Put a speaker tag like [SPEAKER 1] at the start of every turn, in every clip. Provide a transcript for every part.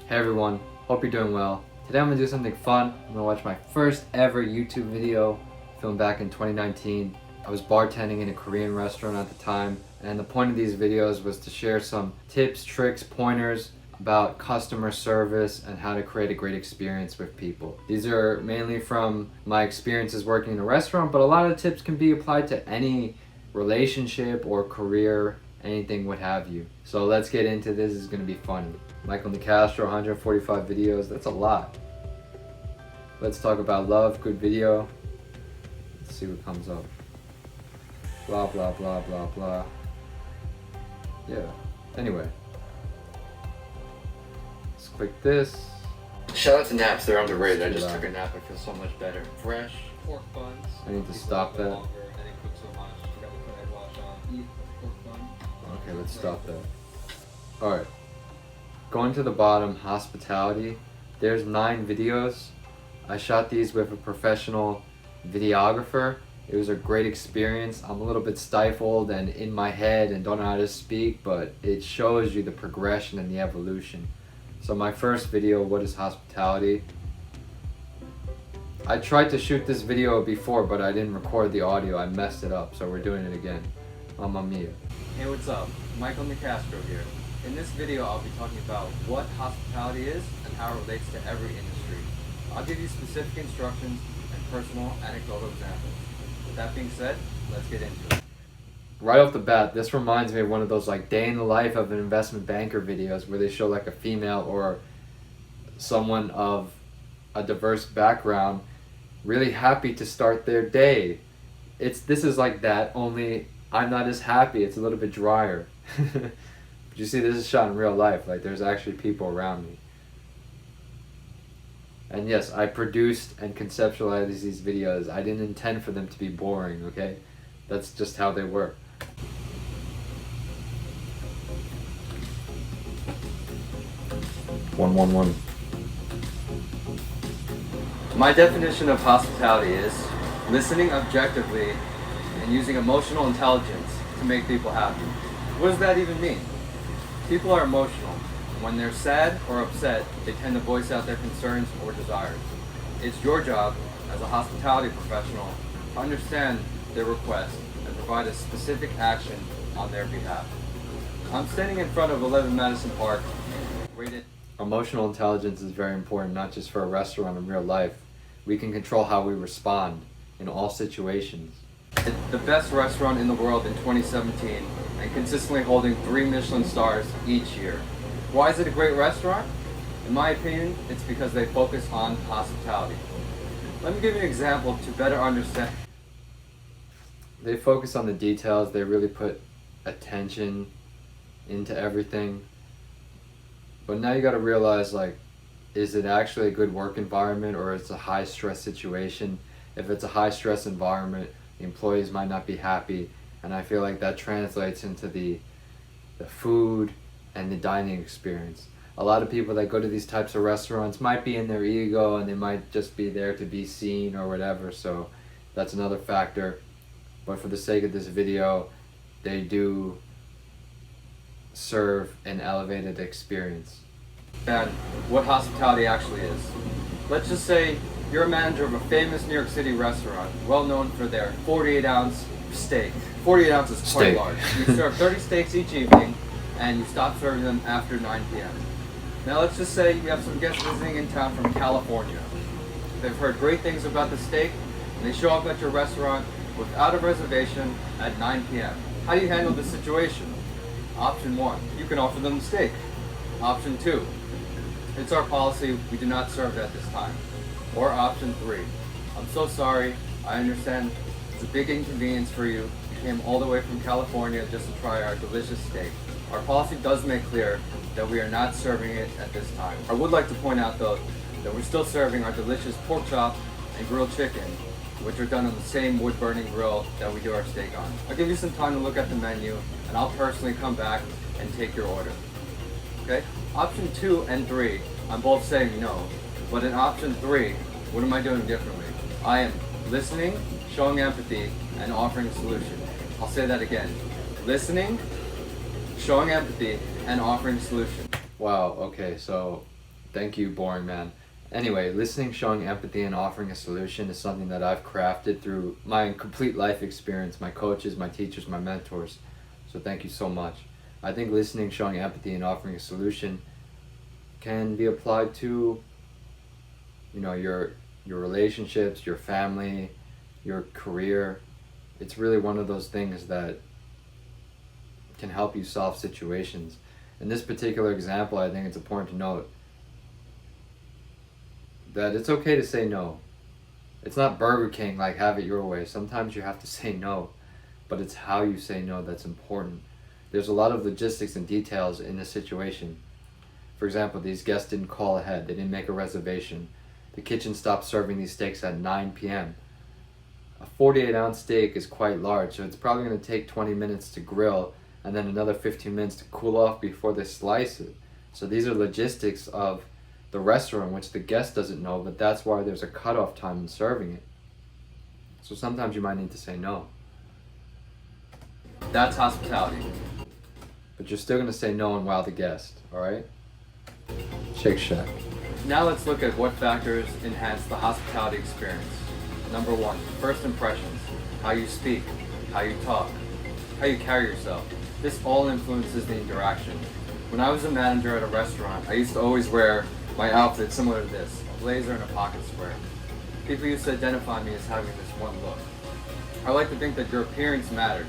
[SPEAKER 1] Hey everyone, hope you're doing well. Today I'm gonna do something fun. I'm gonna watch my first ever YouTube video filmed back in 2019. I was bartending in a Korean restaurant at the time, and the point of these videos was to share some tips, tricks, pointers about customer service and how to create a great experience with people. These are mainly from my experiences working in a restaurant, but a lot of the tips can be applied to any relationship or career, anything what have you. So let's get into this. It's gonna be funny. Michael Nicastro, 145 videos, that's a lot. Let's talk about love, good video. Let's see what comes up. Blah, blah, blah, blah, blah. Yeah, anyway. Let's click this. Shout out to naps, they're underrated. I just took a nap, I feel so much better. Fresh.
[SPEAKER 2] Pork buns.
[SPEAKER 1] I need to stop that. Okay, let's stop that. Alright. Going to the bottom, hospitality. There's 9 videos. I shot these with a professional videographer. It was a great experience. I'm a little bit stifled and in my head and don't know how to speak, but it shows you the progression and the evolution. So my first video, what is hospitality? I tried to shoot this video before, but I didn't record the audio. I messed it up, so we're doing it again. Mamma mia.
[SPEAKER 2] Hey, what's up? Michael Nicastro here. In this video, I'll be talking about what hospitality is and how it relates to every industry. I'll give you specific instructions and personal anecdotal examples. With that being said, let's get into it.
[SPEAKER 1] Right off the bat, this reminds me of one of those like day in the life of an investment banker videos where they show like a female or someone of a diverse background really happy to start their day. This is like that, only I'm not as happy. It's a little bit drier. But you see, this is shot in real life. Like there's actually people around me. And yes, I produced and conceptualized these videos. I didn't intend for them to be boring, okay? That's just how they work. One.
[SPEAKER 2] My definition of hospitality is listening objectively and using emotional intelligence to make people happy. What does that even mean? People are emotional. When they're sad or upset, they tend to voice out their concerns or desires. It's your job as a hospitality professional to understand their request and provide a specific action on their behalf. I'm standing in front of 11 Madison Park, rated.
[SPEAKER 1] Emotional intelligence is very important, not just for a restaurant in real life. We can control how we respond in all situations.
[SPEAKER 2] It's the best restaurant in the world in 2017 and consistently holding 3 Michelin stars each year. Why is it a great restaurant? In my opinion, it's because they focus on hospitality. Let me give you an example to better understand.
[SPEAKER 1] They focus on the details. They really put attention into everything. But now you got to realize, like, is it actually a good work environment or it's a high stress situation? If it's a high stress environment, the employees might not be happy, and I feel like that translates into the food and the dining experience. A lot of people that go to these types of restaurants might be in their ego and they might just be there to be seen or whatever, so that's another factor. But for the sake of this video, they do serve an elevated experience.
[SPEAKER 2] And what hospitality actually is. Let's just say you're a manager of a famous New York City restaurant, well known for their 48-ounce steak. 48 ounces is quite large. You serve 30 steaks each evening, and you stop serving them after 9 p.m. Now let's just say you have some guests visiting in town from California. They've heard great things about the steak, and they show up at your restaurant without a reservation at 9 p.m. How do you handle this situation? Option 1, you can offer them the steak. Option 2, it's our policy, we do not serve it at this time. Or option 3, I'm so sorry, I understand it's a big inconvenience for you. You came all the way from California just to try our delicious steak. Our policy does make clear that we are not serving it at this time. I would like to point out though that we're still serving our delicious pork chop and grilled chicken, which are done on the same wood burning grill that we do our steak on. I'll give you some time to look at the menu and I'll personally come back and take your order. Okay? Option 2 and 3, I'm both saying no, but in option 3, what am I doing differently? I am listening, showing empathy, and offering a solution. I'll say that again. Listening, showing empathy, and offering a solution.
[SPEAKER 1] Wow, okay, so Thank you, boring man. Anyway, listening, showing empathy, and offering a solution is something that I've crafted through my complete life experience, my coaches, my teachers, my mentors. So thank you so much. I think listening, showing empathy, and offering a solution can be applied to, your relationships, your family, your career. It's really one of those things that can help you solve situations. In this particular example, I think it's important to note that it's okay to say no. It's not Burger King, like have it your way. Sometimes you have to say no, but it's how you say no that's important. There's a lot of logistics and details in the situation. For example, these guests didn't call ahead, they didn't make a reservation. The kitchen stopped serving these steaks at 9 p.m. A 48-ounce steak is quite large, so it's probably going to take 20 minutes to grill and then another 15 minutes to cool off before they slice it. So these are logistics of the restaurant which the guest doesn't know, but that's why there's a cutoff time in serving it. So sometimes you might need to say no.
[SPEAKER 2] That's hospitality.
[SPEAKER 1] But you're still going to say no and wow the guest, alright? Shake Shack.
[SPEAKER 2] Now let's look at what factors enhance the hospitality experience. Number 1, first impressions. How you speak, how you talk, how you carry yourself. This all influences the interaction. When I was a manager at a restaurant, I used to always wear my outfit similar to this, a blazer and a pocket square. People used to identify me as having this one look. I like to think that your appearance matters.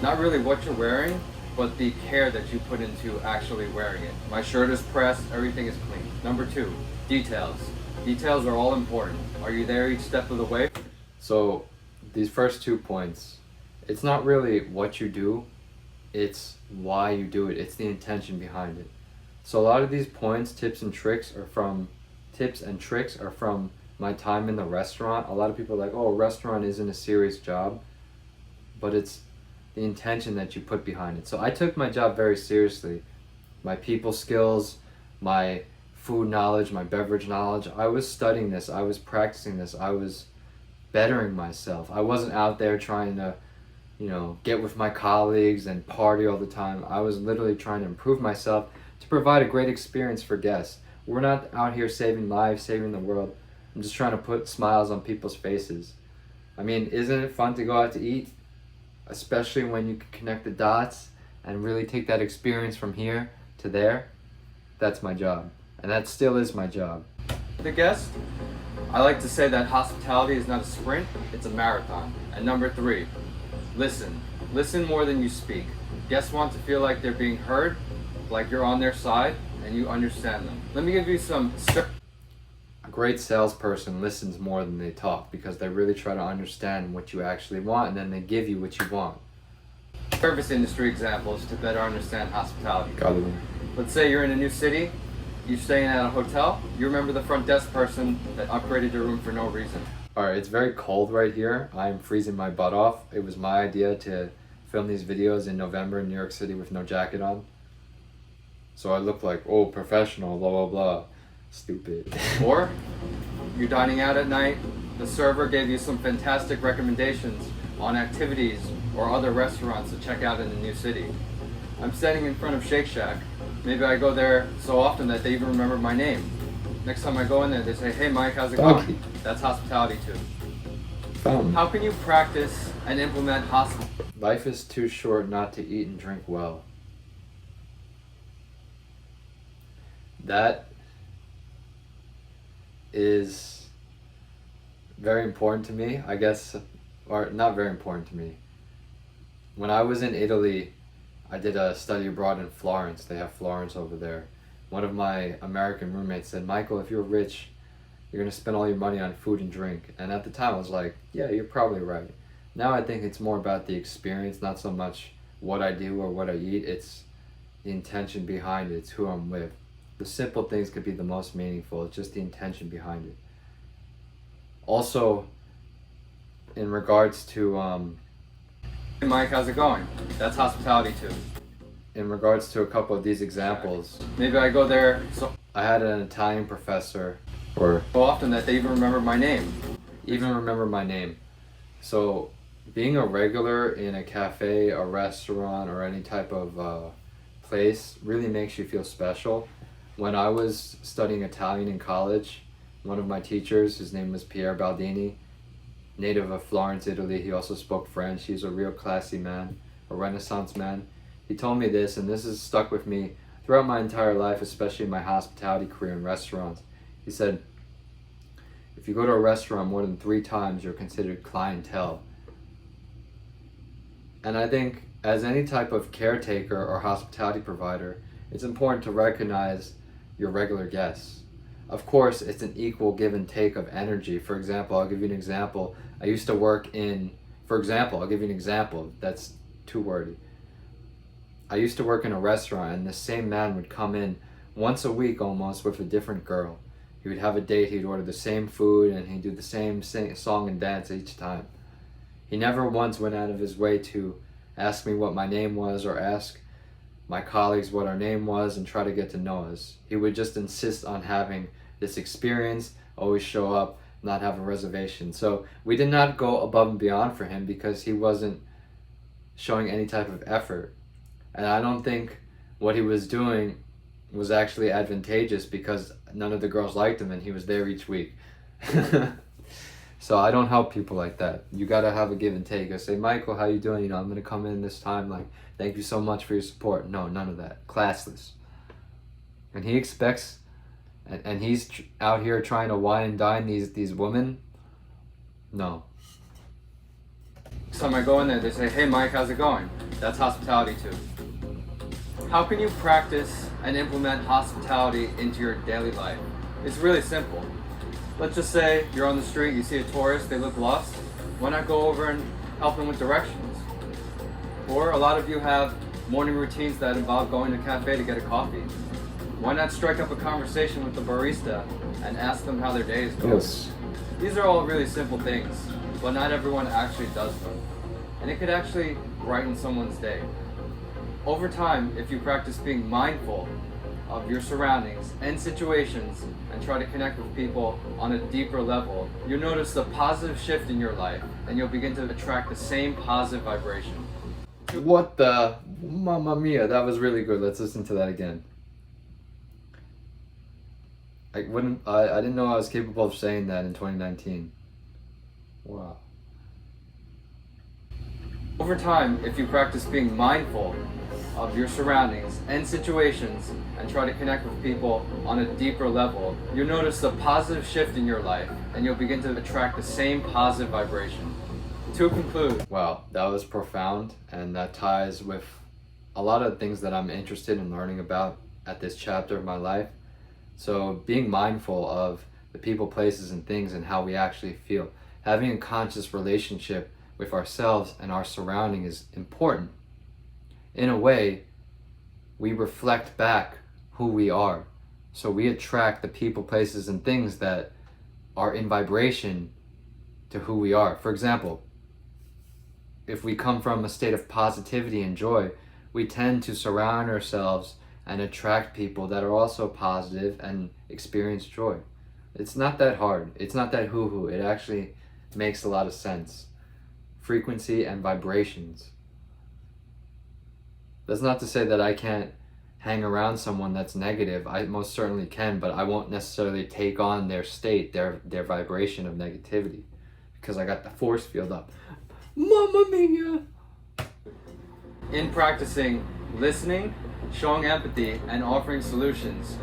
[SPEAKER 2] Not really what you're wearing, but the care that you put into actually wearing it. My shirt is pressed, everything is clean. Number 2, details. Details are all important. Are you there each step of the way?
[SPEAKER 1] So these first 2 points, it's not really what you do, it's why you do it. It's the intention behind it. So a lot of these points, tips and tricks are from my time in the restaurant. A lot of people are like, oh, a restaurant isn't a serious job, but it's the intention that you put behind it. So I took my job very seriously. My people skills, my food knowledge, my beverage knowledge. I was studying this, I was practicing this, I was bettering myself. I wasn't out there trying to, get with my colleagues and party all the time. I was literally trying to improve myself to provide a great experience for guests. We're not out here saving lives, saving the world. I'm just trying to put smiles on people's faces. I mean, isn't it fun to go out to eat? Especially when you can connect the dots and really take that experience from here to there. That's my job. And that still is my job.
[SPEAKER 2] The guest, I like to say that hospitality is not a sprint, it's a marathon. And number 3, listen. Listen more than you speak. Guests want to feel like they're being heard, like you're on their side, and you understand them. Let me give you some...
[SPEAKER 1] A great salesperson listens more than they talk because they really try to understand what you actually want and then they give you what you want.
[SPEAKER 2] Service industry examples to better understand hospitality.
[SPEAKER 1] Got it.
[SPEAKER 2] Let's say you're in a new city, you're staying at a hotel, you remember the front desk person that upgraded your room for no reason.
[SPEAKER 1] Alright, it's very cold right here. I'm freezing my butt off. It was my idea to film these videos in November in New York City with no jacket on. So I look like, oh, professional, blah, blah, blah. Stupid.
[SPEAKER 2] Or you're dining out at night, the server gave you some fantastic recommendations on activities or other restaurants to check out in the new city. I'm standing in front of Shake Shack. Maybe I go there so often that they even remember my name. Next time I go in there, they say, hey Mike, how's it going? That's hospitality too. How can you practice and implement hospitality?
[SPEAKER 1] Life is too short not to eat and drink well. That is very important to me, I guess, or not very important to me. When I was in Italy, I did a study abroad in Florence. They have Florence over there. One of my American roommates said, Michael, if you're rich, you're going to spend all your money on food and drink. And at the time I was like, yeah, you're probably right. Now I think it's more about the experience, not so much what I do or what I eat. It's the intention behind it. It's who I'm with. The simple things could be the most meaningful. It's just the intention behind it. Also, in regards to
[SPEAKER 2] Hey Mike, how's it going? That's hospitality too.
[SPEAKER 1] in regards to a couple of these examples,
[SPEAKER 2] Maybe I go there so
[SPEAKER 1] I had an Italian professor, or
[SPEAKER 2] often that they even remember my name.
[SPEAKER 1] even remember my name. So being a regular in a cafe, a restaurant, or any type of place really makes you feel special. When I was studying Italian in college, one of my teachers, his name was Pier Baldini, native of Florence, Italy. He also spoke French. He's a real classy man, a Renaissance man. He told me this, and this has stuck with me throughout my entire life, especially in my hospitality career in restaurants. He said, if you go to a restaurant more than 3 times, you're considered clientele. And I think as any type of caretaker or hospitality provider, it's important to recognize your regular guests. Of course, it's an equal give and take of energy. For example, I'll give you an example. I used to work in, I'll give you an example. That's too wordy. I used to work in a restaurant, and the same man would come in once a week almost with a different girl. He would have a date, he'd order the same food, and he'd do the same song and dance each time. He never once went out of his way to ask me what my name was or ask my colleagues what our name was and try to get to know us. He would just insist on having this experience, always show up, not have a reservation. So we did not go above and beyond for him because he wasn't showing any type of effort. And I don't think what he was doing was actually advantageous because none of the girls liked him and he was there each week. So I don't help people like that. You gotta have a give and take. I say, Michael, how you doing? I'm gonna come in this time, thank you so much for your support. No, none of that. Classless. And he expects, and he's out here trying to wine and dine these women. No.
[SPEAKER 2] So I go in there, they say, hey Mike, how's it going? That's hospitality too. How can you practice and implement hospitality into your daily life? It's really simple. Let's just say you're on the street, you see a tourist, they look lost. Why not go over and help them with directions? Or a lot of you have morning routines that involve going to a cafe to get a coffee. Why not strike up a conversation with the barista and ask them how their day is going?
[SPEAKER 1] Yes.
[SPEAKER 2] These are all really simple things, but not everyone actually does them. And it could actually brighten someone's day. Over time, if you practice being mindful of your surroundings and situations and try to connect with people on a deeper level, you'll notice a positive shift in your life and you'll begin to attract the same positive vibration.
[SPEAKER 1] What the? Mamma mia, that was really good. Let's listen to that again. I didn't know I was capable of saying that in 2019. Wow.
[SPEAKER 2] Over time, if you practice being mindful of your surroundings and situations and try to connect with people on a deeper level, you'll notice a positive shift in your life and you'll begin to attract the same positive vibration. To conclude,
[SPEAKER 1] Wow, that was profound, and that ties with a lot of things that I'm interested in learning about at this chapter of my life. So being mindful of the people, places, and things and how we actually feel. Having a conscious relationship with ourselves and our surrounding is important. In a way, we reflect back who we are. So we attract the people, places, and things that are in vibration to who we are. For example, if we come from a state of positivity and joy, we tend to surround ourselves and attract people that are also positive and experience joy. It's not that hard. It's not that hoo-hoo. It actually makes a lot of sense. Frequency and vibrations. That's not to say that I can't hang around someone that's negative. I most certainly can, but I won't necessarily take on their state, their vibration of negativity, because I got the force field up. Mamma mia!
[SPEAKER 2] in practicing listening, showing empathy, and offering solutions,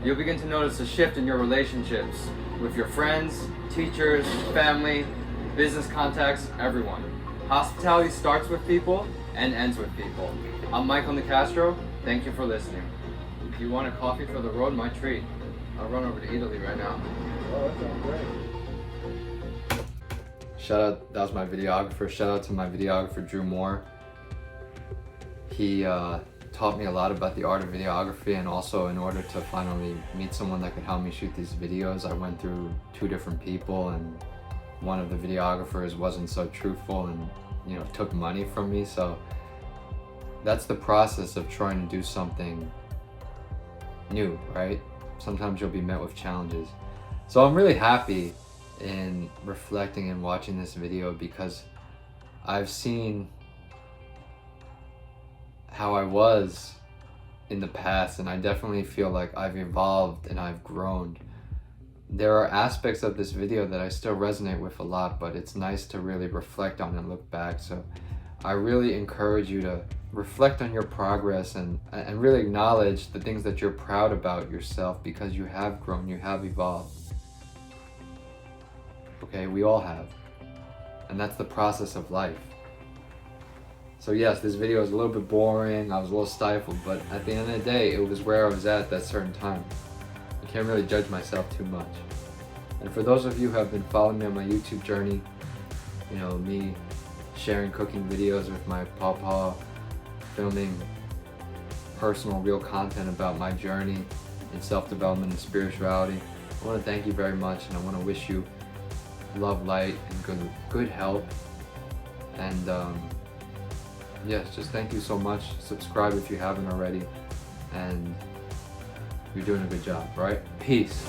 [SPEAKER 2] you'll begin to notice a shift in your relationships with your friends, teachers, family, business contacts, everyone. Hospitality starts with people and ends with people. I'm Michael Nicastro. Thank you for listening. If you want a coffee for the road, my treat. I'll run over to Italy right now.
[SPEAKER 3] Oh, that sounds great.
[SPEAKER 1] Shout out, that was my videographer. Shout out to my videographer, Drew Moore. He taught me a lot about the art of videography, and also in order to finally meet someone that could help me shoot these videos, I went through 2 different people, and one of the videographers wasn't so truthful and, took money from me. So that's the process of trying to do something new, right? Sometimes you'll be met with challenges. So I'm really happy in reflecting and watching this video, because I've seen how I was in the past, and I definitely feel like I've evolved and I've grown. There are aspects of this video that I still resonate with a lot, but it's nice to really reflect on and look back. So I really encourage you to reflect on your progress and really acknowledge the things that you're proud about yourself, because you have grown, you have evolved. Okay, we all have. And that's the process of life. So yes, this video is a little bit boring, I was a little stifled, but at the end of the day, it was where I was at that certain time. I can't really judge myself too much. And for those of you who have been following me on my YouTube journey, you know, me sharing cooking videos with my pawpaw, filming personal, real content about my journey in self-development and spirituality, I want to thank you very much, and I want to wish you love, light, and good health. And yes, just thank you so much. Subscribe if you haven't already, and you're doing a good job, right? Peace.